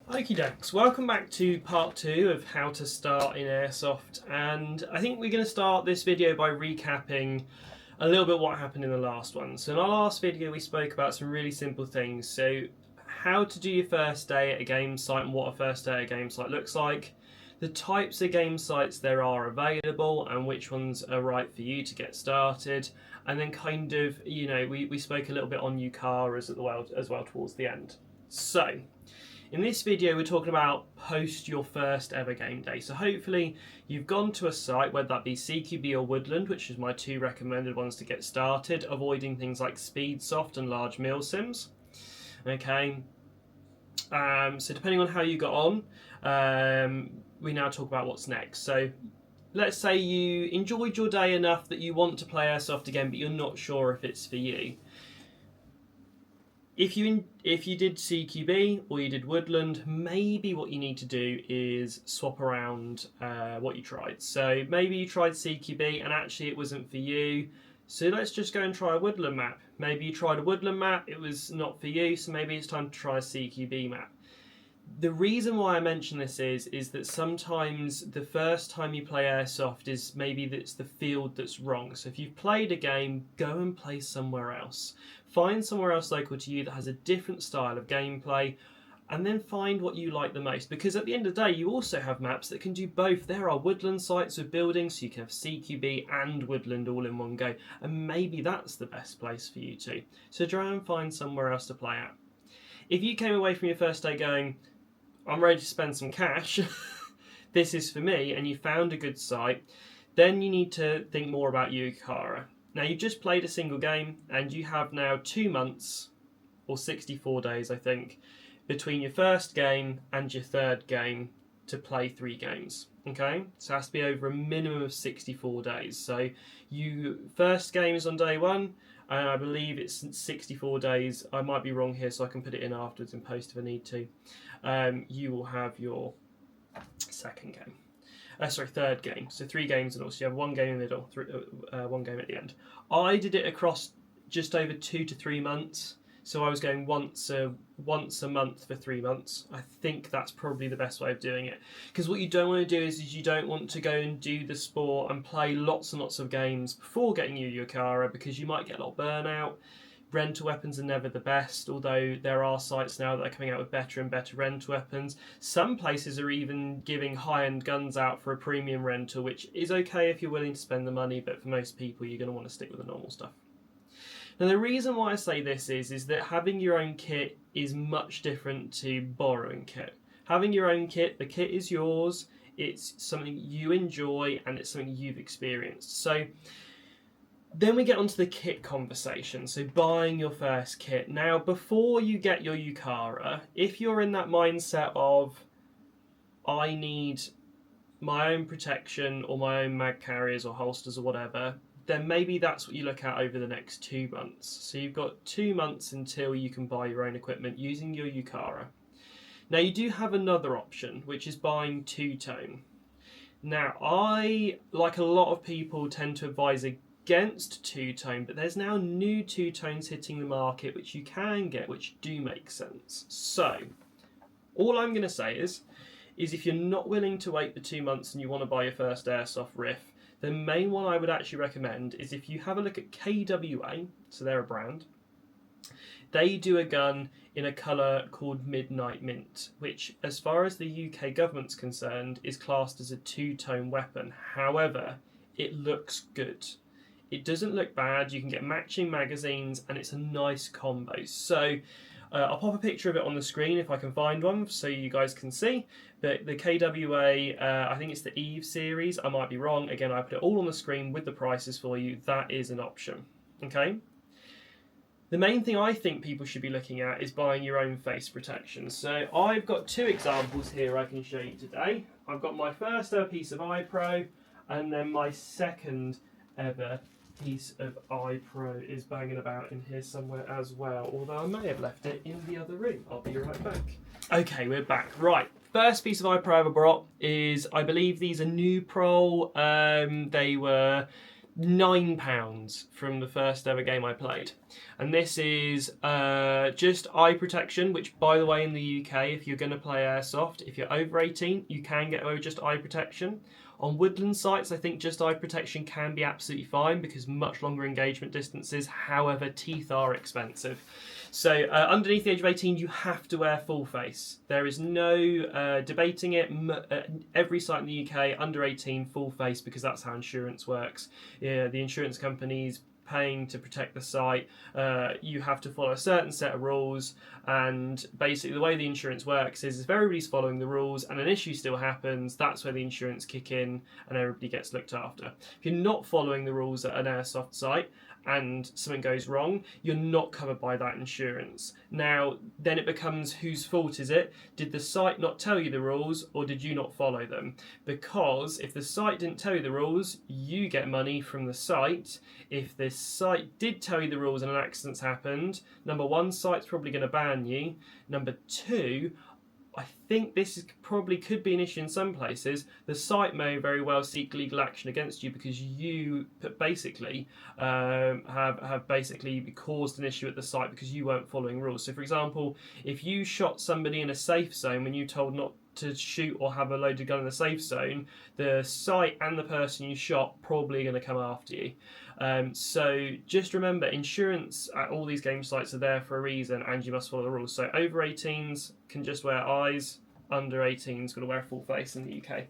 Okie dokes, welcome back to part 2 of how to start in Airsoft, and I think we're going to start this video by recapping a little bit what happened in the last one. So in our last video we spoke about some really simple things, so how to do your first day at a game site and what a first day at a game site looks like, the types of game sites there are available and which ones are right for you to get started, and then kind of, we spoke a little bit on UKARA as well towards the end. So in this video we're talking about post your first ever game day. So hopefully you've gone to a site, whether that be CQB or Woodland, which is my two recommended ones to get started, avoiding things like Speedsoft and large meal sims. Okay, so depending on how you got on, we now talk about what's next. So let's say you enjoyed your day enough that you want to play Airsoft again, but you're not sure if it's for you. If you did CQB or you did Woodland, maybe what you need to do is swap around what you tried. So maybe you tried CQB and actually it wasn't for you, so let's just go and try a Woodland map. Maybe you tried a Woodland map, it was not for you, so maybe it's time to try a CQB map. The reason why I mention this is that sometimes the first time you play Airsoft is maybe it's the field that's wrong. So if you've played a game, go and play somewhere else. Find somewhere else local to you that has a different style of gameplay, and then find what you like the most. Because at the end of the day, you also have maps that can do both. There are Woodland sites with buildings, so you can have CQB and Woodland all in one go. And maybe that's the best place for you too. So try and find somewhere else to play at. If you came away from your first day going, I'm ready to spend some cash, this is for me, and you found a good site, then you need to think more about UKARA. Now you've just played a single game and you have now 2 months, or 64 days I think, between your first game and your third game to play 3 games. Okay, so it has to be over a minimum of 64 days. So first game is on day 1, and I believe it's 64 days. I might be wrong here, so I can put it in afterwards in post if I need to. You will have your third game. So 3 games and also you have 1 game in the middle, 1 game at the end. I did it across just over 2 to 3 months. So I was going once a month for 3 months. I think that's probably the best way of doing it. Because what you don't want to do is you don't want to go and do the sport and play lots and lots of games before getting your UKARA, because you might get a lot of burnout. Rental weapons are never the best, although there are sites now that are coming out with better and better rental weapons. Some places are even giving high-end guns out for a premium rental, which is okay if you're willing to spend the money, but for most people you're going to want to stick with the normal stuff. Now the reason why I say this is that having your own kit is much different to borrowing kit. Having your own kit, the kit is yours, it's something you enjoy and it's something you've experienced. So then we get onto the kit conversation, so buying your first kit. Now before you get your UKARA, if you're in that mindset of I need my own protection or my own mag carriers or holsters or whatever, then maybe that's what you look at over the next 2 months. So you've got 2 months until you can buy your own equipment using your UKARA. Now you do have another option, which is buying two-tone. Now I, like a lot of people, tend to advise against two-tone, but there's now new two-tones hitting the market which you can get, which do make sense. So all I'm going to say is if you're not willing to wait the 2 months and you want to buy your first Airsoft Riff, the main one I would actually recommend is if you have a look at KWA, so they're a brand, they do a gun in a colour called Midnight Mint, which as far as the UK government's concerned is classed as a two-tone weapon. However, it looks good. It doesn't look bad, you can get matching magazines and it's a nice combo. So I'll pop a picture of it on the screen if I can find one so you guys can see. But the KWA, I think it's the Eve series, I might be wrong. Again, I put it all on the screen with the prices for you. That is an option. Okay. The main thing I think people should be looking at is buying your own face protection. So I've got 2 examples here I can show you today. I've got my first ever piece of iPro, and then my second ever piece of iPro is banging about in here somewhere as well, although I may have left it in the other room. I'll be right back. Okay, we're back. Right, first piece of iPro I ever brought is, I believe these are New Pro. They were £9 from the first ever game I played. And this is just eye protection, which, by the way, in the UK, if you're going to play Airsoft, if you're over 18, you can get away with just eye protection. On woodland sites, I think just eye protection can be absolutely fine because much longer engagement distances. However, teeth are expensive. So underneath the age of 18, you have to wear full face. There is no debating it. Every site in the UK, under 18, full face, because that's how insurance works. Yeah, the insurance companies paying to protect the site, you have to follow a certain set of rules, and basically the way the insurance works is if everybody's following the rules and an issue still happens, that's where the insurance kick in and everybody gets looked after. If you're not following the rules at an airsoft site and something goes wrong, you're not covered by that insurance. Now, then it becomes, whose fault is it? Did the site not tell you the rules, or did you not follow them? Because if the site didn't tell you the rules, you get money from the site. If the site did tell you the rules and an accident's happened, number one, site's probably going to ban you. Number two, I think this probably could be an issue in some places. The site may very well seek legal action against you because you basically have basically caused an issue at the site because you weren't following rules. So, for example, if you shot somebody in a safe zone when you told not to shoot or have a loaded gun in the safe zone, the site and the person you shot probably going to come after you. So just remember, insurance at all these game sites are there for a reason, and you must follow the rules. So over 18s can just wear eyes, under 18s got to wear full face in the UK.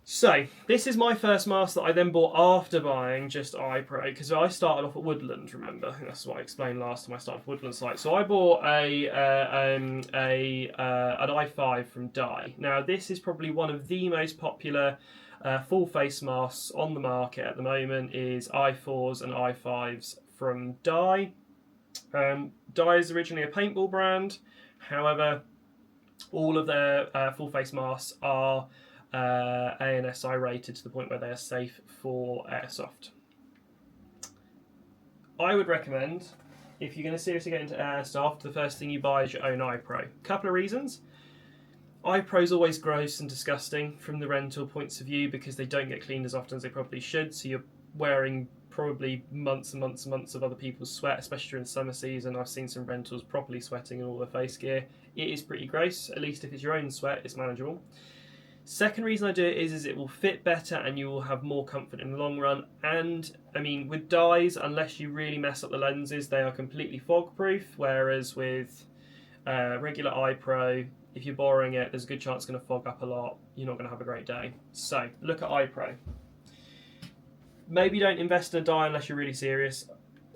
So this is my first mask that I then bought after buying just iPro, because I started off at Woodland, remember? That's what I explained last time I started off Woodland site. So I bought an i5 from Dye. Now this is probably one of the most popular full face masks on the market at the moment, is i4s and i5s from Dye. Dye is originally a paintball brand, however all of their full face masks are ANSI rated to the point where they are safe for airsoft. I would recommend, if you're going to seriously get into airsoft, the first thing you buy is your own iPro. Couple of reasons. iPro is always gross and disgusting from the rental points of view because they don't get cleaned as often as they probably should, so you're wearing probably months and months and months of other people's sweat, especially during summer season. I've seen some rentals properly sweating in all their face gear. It is pretty gross. At least if it's your own sweat, it's manageable. Second reason I do it is it will fit better and you will have more comfort in the long run. And I mean, with dyes, unless you really mess up the lenses, they are completely fog proof, whereas with regular iPro, if you're borrowing it, there's a good chance it's going to fog up a lot. You're not going to have a great day. So look at iPro. Maybe don't invest in a dye unless you're really serious.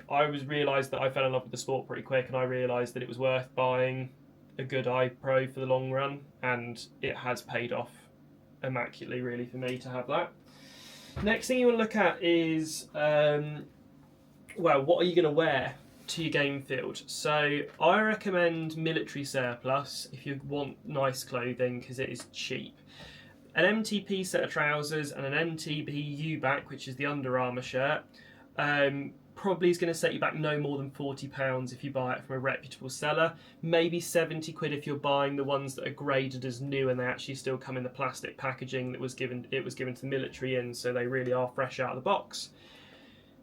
I realised that I fell in love with the sport pretty quick, and I realised that it was worth buying a good iPro for the long run, and it has paid off immaculately really for me to have that. Next thing you want to look at is well, what are you going to wear to your game field? So I recommend military surplus if you want nice clothing because it is cheap. An MTP set of trousers and an MTP U-back, which is the Under Armour shirt, probably is going to set you back no more than £40 if you buy it from a reputable seller. Maybe 70 quid if you're buying the ones that are graded as new and they actually still come in the plastic packaging that was given to the military in, so they really are fresh out of the box.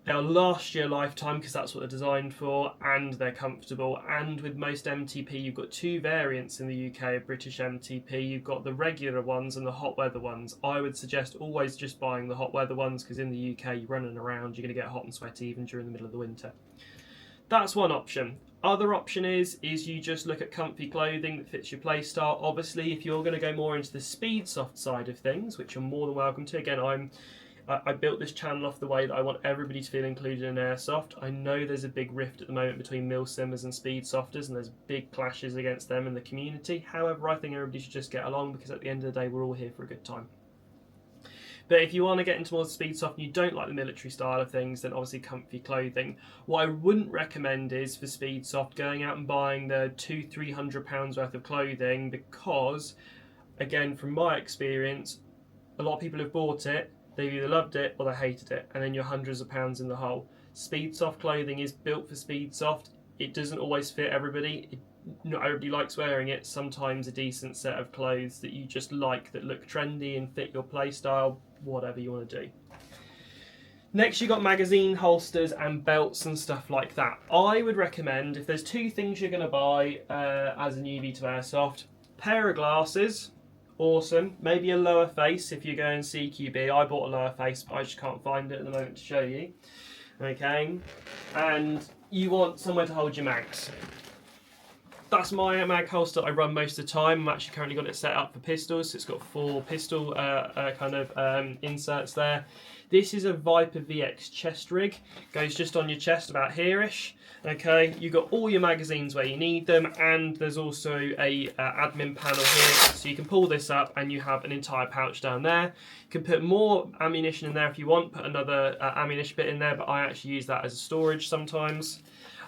They'll last your lifetime because that's what they're designed for, and they're comfortable. And with most MTP, you've got two variants in the UK of British MTP. You've got the regular ones and the hot weather ones. I would suggest always just buying the hot weather ones because in the UK, you're running around, you're going to get hot and sweaty even during the middle of the winter. That's one option. Other option is you just look at comfy clothing that fits your playstyle. Obviously, if you're going to go more into the speed soft side of things, which you're more than welcome to. Again, I built this channel off the way that I want everybody to feel included in airsoft. I know there's a big rift at the moment between milsimmers and speed softers, and there's big clashes against them in the community. However, I think everybody should just get along because at the end of the day, we're all here for a good time. But if you want to get into more speed soft and you don't like the military style of things, then obviously comfy clothing. What I wouldn't recommend is for speed soft going out and buying the £200-300 worth of clothing because, again, from my experience, a lot of people have bought it. They've either loved it or they hated it, and then you're hundreds of pounds in the hole. Speed soft clothing is built for speed soft. It doesn't always fit everybody. Not everybody likes wearing it. Sometimes a decent set of clothes that you just like, that look trendy and fit your play style, whatever you want to do. Next, you got magazine holsters and belts and stuff like that. I would recommend, if there's two things you're going to buy as a newbie to Airsoft, pair of glasses, awesome. Maybe a lower face if you're going CQB. I bought a lower face, but I just can't find it at the moment to show you. Okay, and you want somewhere to hold your mags. That's my mag holster I run most of the time. I'm actually currently got it set up for pistols. So it's got 4 pistol inserts there. This is a Viper VX chest rig. Goes just on your chest about here-ish. Okay, you've got all your magazines where you need them, and there's also a admin panel here. So you can pull this up and you have an entire pouch down there. You can put more ammunition in there if you want, put another ammunition bit in there, but I actually use that as a storage sometimes.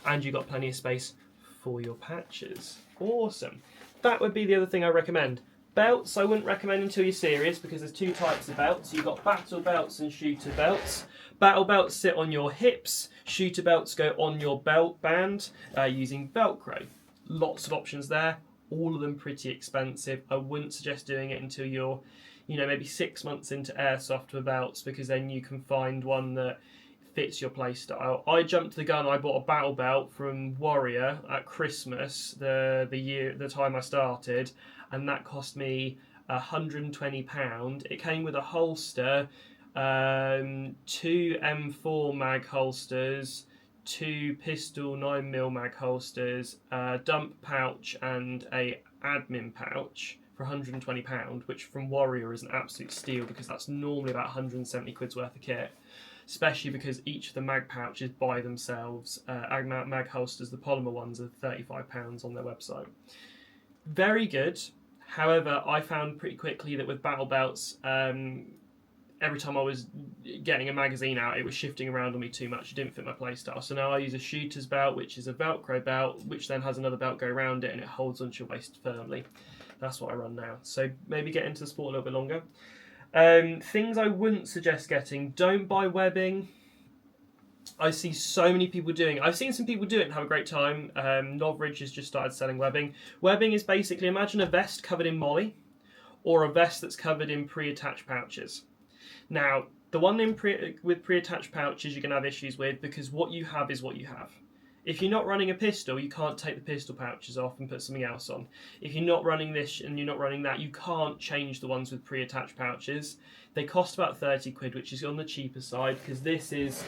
And you've got plenty of space for your patches. Awesome. That would be the other thing I recommend. Belts I wouldn't recommend until you're serious, because there's 2 types of belts. You've got battle belts and shooter belts. Battle belts sit on your hips. Shooter belts go on your belt band using Velcro. Lots of options there. All of them pretty expensive. I wouldn't suggest doing it until you're, maybe 6 months into Airsoft with belts, because then you can find one that fits your playstyle. I jumped the gun. I bought a battle belt from Warrior at Christmas, the time I started, and that cost me £120. It came with a holster, 2 M4 mag holsters, 2 pistol 9mm mag holsters, a dump pouch, and a admin pouch for £120, which from Warrior is an absolute steal, because that's normally about 170 quid's worth of kit. Especially because each of the mag pouches by themselves, mag holsters, the polymer ones, are £35 on their website. Very good. However, I found pretty quickly that with battle belts, every time I was getting a magazine out, it was shifting around on me too much. It didn't fit my playstyle. So now I use a shooter's belt, which is a Velcro belt, which then has another belt go around it, and it holds onto your waist firmly. That's what I run now. So maybe get into the sport a little bit longer. Things I wouldn't suggest getting: don't buy webbing. I see so many people doing it. I've seen some people do it and have a great time. Novridge has just started selling webbing. Webbing is basically, imagine a vest covered in molly, or a vest that's covered in pre-attached pouches. Now, the one with pre-attached pouches you're going to have issues with, because what you have is what you have. If you're not running a pistol, you can't take the pistol pouches off and put something else on. If you're not running this and you're not running that, you can't change the ones with pre-attached pouches. They cost about 30 quid, which is on the cheaper side, because this is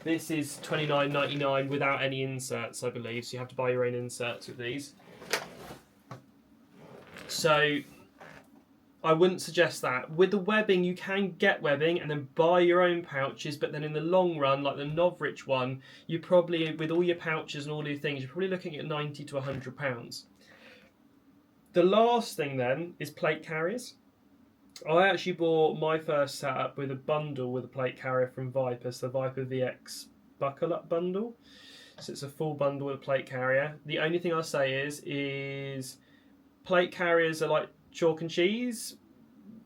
£29.99 without any inserts, I believe. So you have to buy your own inserts with these. So I wouldn't suggest that. With the webbing, you can get webbing and then buy your own pouches, but then in the long run, like the Novridge one, you probably, with all your pouches and all these things, you're probably looking at £90 to £100. The last thing then is plate carriers. I actually bought my first setup with a bundle with a plate carrier from Viper, so the Viper VX Buckle Up bundle. So it's a full bundle with a plate carrier. The only thing I'll say is plate carriers are like chalk and cheese.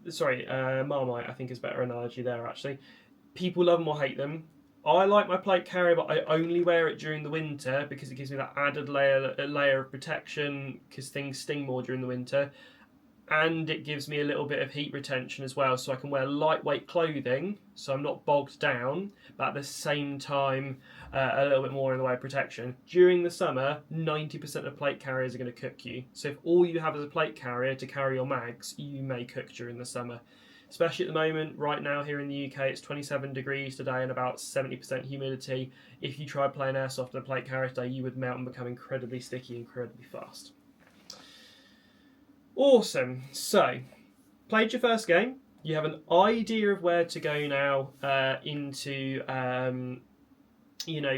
Sorry, Marmite I think is a better analogy there actually. People love them or hate them. I like my plate carrier, but I only wear it during the winter because it gives me that added layer of protection, because things sting more during the winter. And it gives me a little bit of heat retention as well, so I can wear lightweight clothing, so I'm not bogged down, but at the same time a little bit more in the way of protection. During the summer, 90% of plate carriers are going to cook you. So if all you have is a plate carrier to carry your mags, you may cook during the summer. Especially at the moment, right now here in the UK, it's 27 degrees today and about 70% humidity. If you tried playing Airsoft in a plate carrier today, you would melt and become incredibly sticky incredibly fast. Awesome. So, played your first game. You have an idea of where to go now into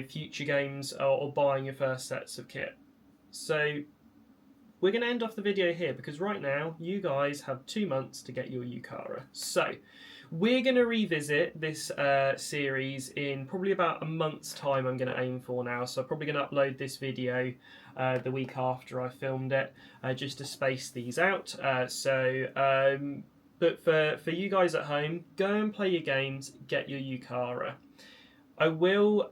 future games or buying your first sets of kit. So, we're going to end off the video here because right now you guys have 2 months to get your UKARA. So, we're going to revisit this series in probably about a month's time. I'm going to aim for now. So, I'm probably going to upload this video the week after I filmed it, just to space these out. But for you guys at home, go and play your games, get your UKARA. I will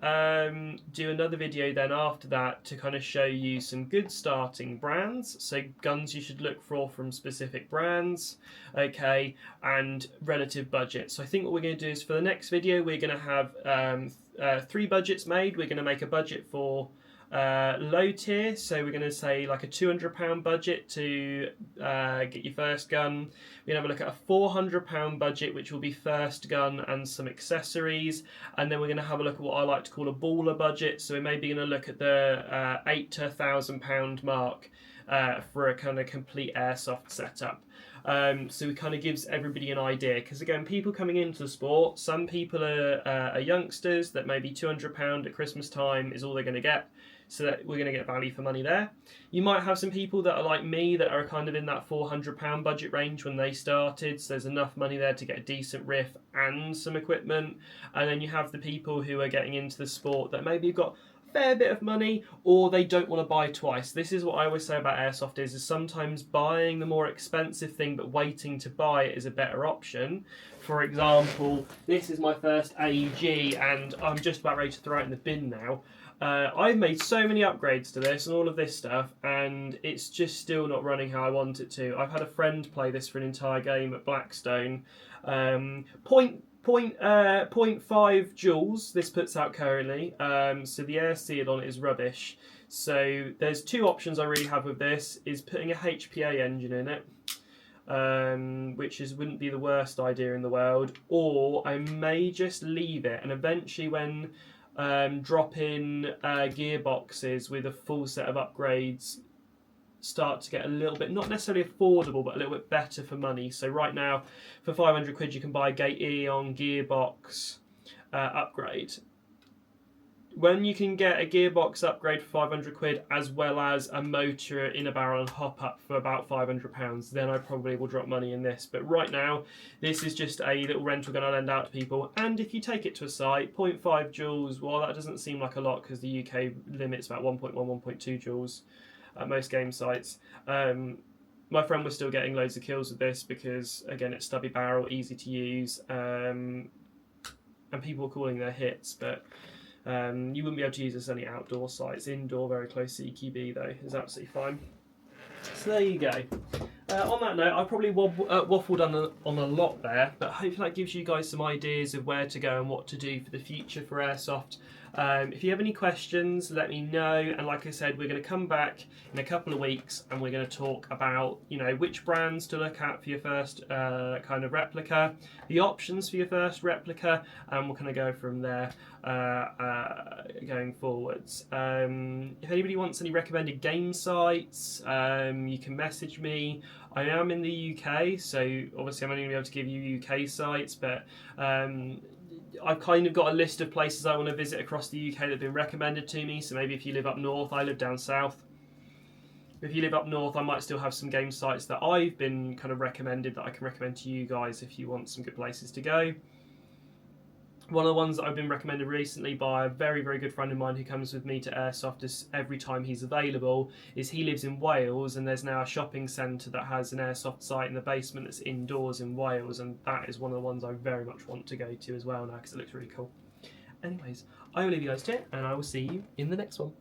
do another video then after that to kind of show you some good starting brands, so guns you should look for from specific brands, okay, and relative budget. So I think what we're going to do is for the next video we're going to have 3 budgets made. We're going to make a budget for low tier, so we're going to say like a £200 budget to get your first gun. We're going to have a look at a £400 budget, which will be first gun and some accessories, and then we're going to have a look at what I like to call a baller budget. So we're maybe going to look at the £8 to £1,000 mark for a kind of complete airsoft setup. So it kind of gives everybody an idea, because again, people coming into the sport, some people are youngsters that maybe £200 at Christmas time is all they're going to get, so that we're going to get value for money there. You might have some people that are like me that are kind of in that £400 budget range when they started, so there's enough money there to get a decent riff and some equipment. And then you have the people who are getting into the sport that maybe have got fair bit of money, or they don't want to buy twice. This is what I always say about airsoft is sometimes buying the more expensive thing but waiting to buy it is a better option. For example, this is my first AEG and I'm just about ready to throw it in the bin now. I've made so many upgrades to this and all of this stuff, and it's just still not running how I want it to. I've had a friend play this for an entire game at Blackstone. 0.5 joules this puts out currently, so the air seal on it is rubbish. So there's 2 options I really have with this, is putting a HPA engine in it, which wouldn't be the worst idea in the world, or I may just leave it and eventually when drop-in gearboxes with a full set of upgrades start to get a little bit, not necessarily affordable, but a little bit better for money. So right now, for 500 quid, you can buy a Gate Eon gearbox upgrade. When you can get a gearbox upgrade for 500 quid, as well as a motor in a barrel and hop up for about £500, then I probably will drop money in this. But right now, this is just a little rental gun I lend out to people. And if you take it to a site, 0.5 joules, well, that doesn't seem like a lot because the UK limit's about 1.1, 1.2 joules at most game sites. My friend was still getting loads of kills with this because, again, it's stubby barrel, easy to use, and people were calling their hits, but you wouldn't be able to use this on any outdoor sites. Indoor, very close to EQB though, is absolutely fine. So there you go. On that note, I probably waffled on a lot there, but hopefully that gives you guys some ideas of where to go and what to do for the future for airsoft. If you have any questions, let me know. And like I said, we're going to come back in a couple of weeks and we're going to talk about, which brands to look at for your first kind of replica, the options for your first replica, and we'll kind of go from there going forwards. If anybody wants any recommended game sites, you can message me. I am in the UK, so obviously I'm only going to be able to give you UK sites, but I've kind of got a list of places I want to visit across the UK that have been recommended to me. So maybe if you live up north, I live down south. If you live up north, I might still have some game sites that I've been kind of recommended that I can recommend to you guys if you want some good places to go. One of the ones that I've been recommended recently by a very, very good friend of mine who comes with me to Airsoft every time he's available is he lives in Wales, and there's now a shopping centre that has an Airsoft site in the basement that's indoors in Wales, and that is one of the ones I very much want to go to as well now because it looks really cool. Anyways, I will leave you guys to it, and I will see you in the next one.